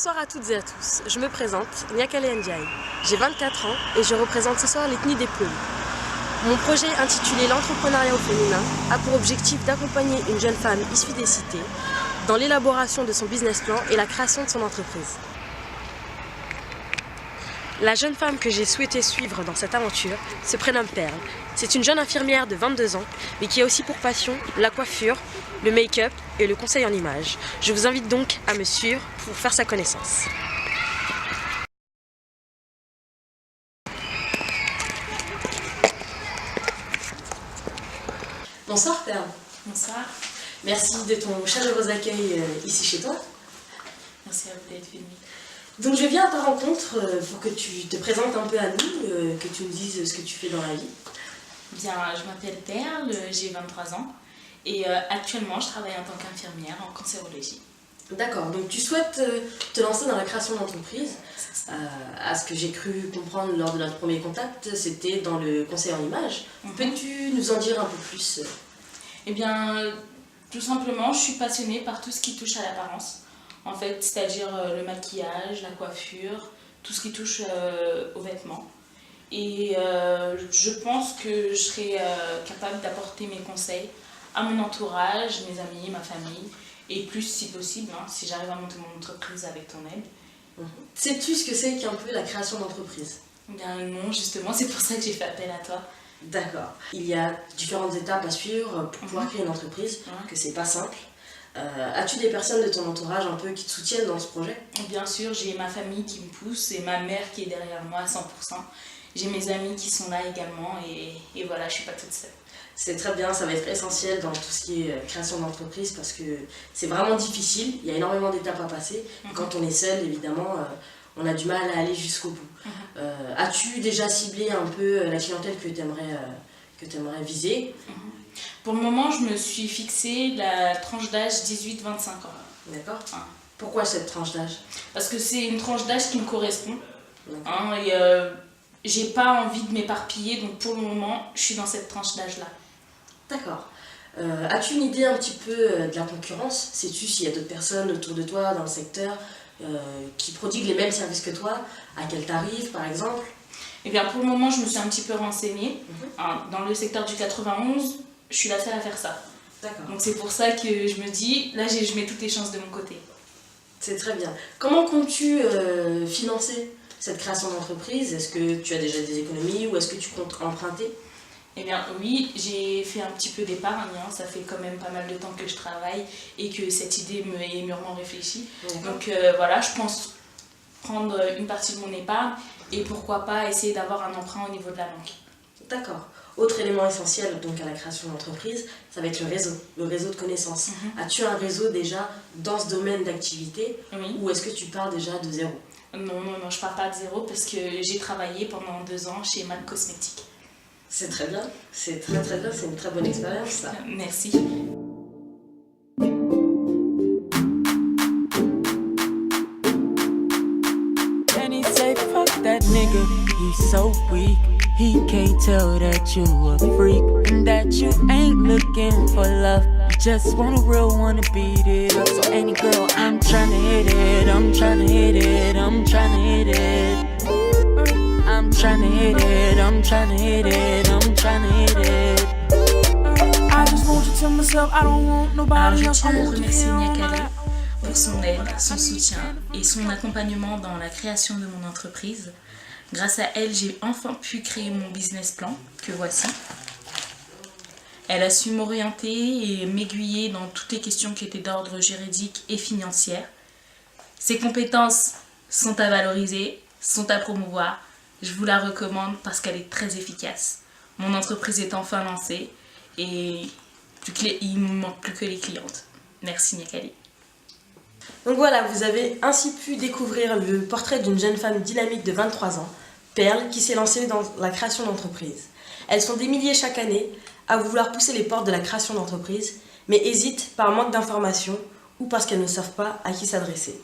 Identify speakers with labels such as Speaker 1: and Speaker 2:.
Speaker 1: Bonsoir à toutes et à tous, je me présente, Nyakale Ndiaye. J'ai 24 ans et je représente ce soir l'ethnie des Peulh. Mon projet intitulé L'entrepreneuriat au féminin a pour objectif d'accompagner une jeune femme issue des cités dans l'élaboration de son business plan et la création de son entreprise. La jeune femme que j'ai souhaité suivre dans cette aventure se prénomme Perle. C'est une jeune infirmière de 22 ans, mais qui a aussi pour passion la coiffure, le make-up et le conseil en images. Je vous invite donc à me suivre pour faire sa connaissance. Bonsoir Perle.
Speaker 2: Bonsoir.
Speaker 1: Merci de ton chaleureux accueil ici chez toi.
Speaker 2: Merci à vous d'être venu.
Speaker 1: Donc je viens à ta rencontre pour que tu te présentes un peu à nous, que tu nous dises ce que tu fais dans la vie.
Speaker 2: Bien, je m'appelle Perle, j'ai 23 ans et actuellement je travaille en tant qu'infirmière en cancérologie.
Speaker 1: D'accord, donc tu souhaites te lancer dans la création d'entreprise. À ce que j'ai cru comprendre lors de notre premier contact, c'était dans le conseil en images. Peux-tu nous en dire un peu plus?
Speaker 2: Eh bien, tout simplement, je suis passionnée par tout ce qui touche à l'apparence. En fait, c'est-à-dire le maquillage, la coiffure, tout ce qui touche aux vêtements. Et je pense que je serai capable d'apporter mes conseils à mon entourage, mes amis, ma famille, et plus si possible, hein, si j'arrive à monter mon entreprise avec ton aide.
Speaker 1: Sais-tu ce que c'est qu'un peu la création d'entreprise?
Speaker 2: Bien non, justement, c'est pour ça que j'ai fait appel à toi.
Speaker 1: D'accord. Il y a différentes étapes à suivre pour pouvoir créer une entreprise, que c'est pas simple. As-tu des personnes de ton entourage un peu qui te soutiennent dans ce projet?
Speaker 2: Bien sûr, j'ai ma famille qui me pousse et ma mère qui est derrière moi à 100%. J'ai mes amis qui sont là également et voilà, je suis pas toute seule.
Speaker 1: C'est très bien, ça va être essentiel dans tout ce qui est création d'entreprise parce que c'est vraiment difficile, il y a énormément d'étapes à passer. Quand on est seul, évidemment, on a du mal à aller jusqu'au bout. As-tu déjà ciblé un peu la clientèle que tu aimerais viser?
Speaker 2: Pour le moment, je me suis fixé la tranche d'âge 18-25 ans.
Speaker 1: D'accord. Pourquoi cette tranche d'âge?
Speaker 2: Parce que c'est une tranche d'âge qui me correspond. Et j'ai pas envie de m'éparpiller, donc pour le moment, je suis dans cette tranche d'âge-là.
Speaker 1: D'accord. As-tu une idée un petit peu de la concurrence? Sais-tu s'il y a d'autres personnes autour de toi dans le secteur qui prodiguent les mêmes services que toi? À quel tarif, par exemple?
Speaker 2: Eh bien, pour le moment, je me suis un petit peu renseignée. Dans le secteur du 91, je suis la seule à faire ça.
Speaker 1: D'accord.
Speaker 2: Donc c'est pour ça que je me dis, là, je mets toutes les chances de mon côté.
Speaker 1: C'est très bien. Comment comptes-tu financer cette création d'entreprise? Est-ce que tu as déjà des économies ou est-ce que tu comptes emprunter?
Speaker 2: Eh bien oui, j'ai fait un petit peu d'épargne, hein. Ça fait quand même pas mal de temps que je travaille et que cette idée me est mûrement réfléchie. Donc voilà, je pense prendre une partie de mon épargne et pourquoi pas essayer d'avoir un emprunt au niveau de la banque.
Speaker 1: D'accord. Autre élément essentiel donc à la création d'entreprise, ça va être le réseau de connaissances. As-tu un réseau déjà dans ce domaine d'activité ou est-ce que tu pars déjà de zéro?
Speaker 2: Non, je pars pas de zéro parce que j'ai travaillé pendant 2 ans chez MAC Cosmétiques.
Speaker 1: C'est très bien, c'est très bien, c'est une très bonne expérience ça.
Speaker 2: Merci.
Speaker 3: And he say, fuck that nigga, he's so weak. He can't tell that you a freak and that you ain't looking for love. You just want a real one to beat it up. So any girl, I'm tryna hit it, I'm tryna hit it, I'm tryna hit it. I'm tryna hit it, I'm tryna hit it, I'm tryna hit it. I just want you to myself, I don't want nobody else.
Speaker 2: Je tiens à remercier Nyakale pour son aide, son soutien et son accompagnement dans la création de mon entreprise. Grâce à elle, j'ai enfin pu créer mon business plan, que voici. Elle a su m'orienter et m'aiguiller dans toutes les questions qui étaient d'ordre juridique et financière. Ses compétences sont à valoriser, sont à promouvoir. Je vous la recommande parce qu'elle est très efficace. Mon entreprise est enfin lancée et il ne me manque plus que les clientes. Merci Nyakale.
Speaker 1: Donc voilà, vous avez ainsi pu découvrir le portrait d'une jeune femme dynamique de 23 ans, Perle, qui s'est lancée dans la création d'entreprise. Elles sont des milliers chaque année à vouloir pousser les portes de la création d'entreprise, mais hésitent par manque d'informations ou parce qu'elles ne savent pas à qui s'adresser.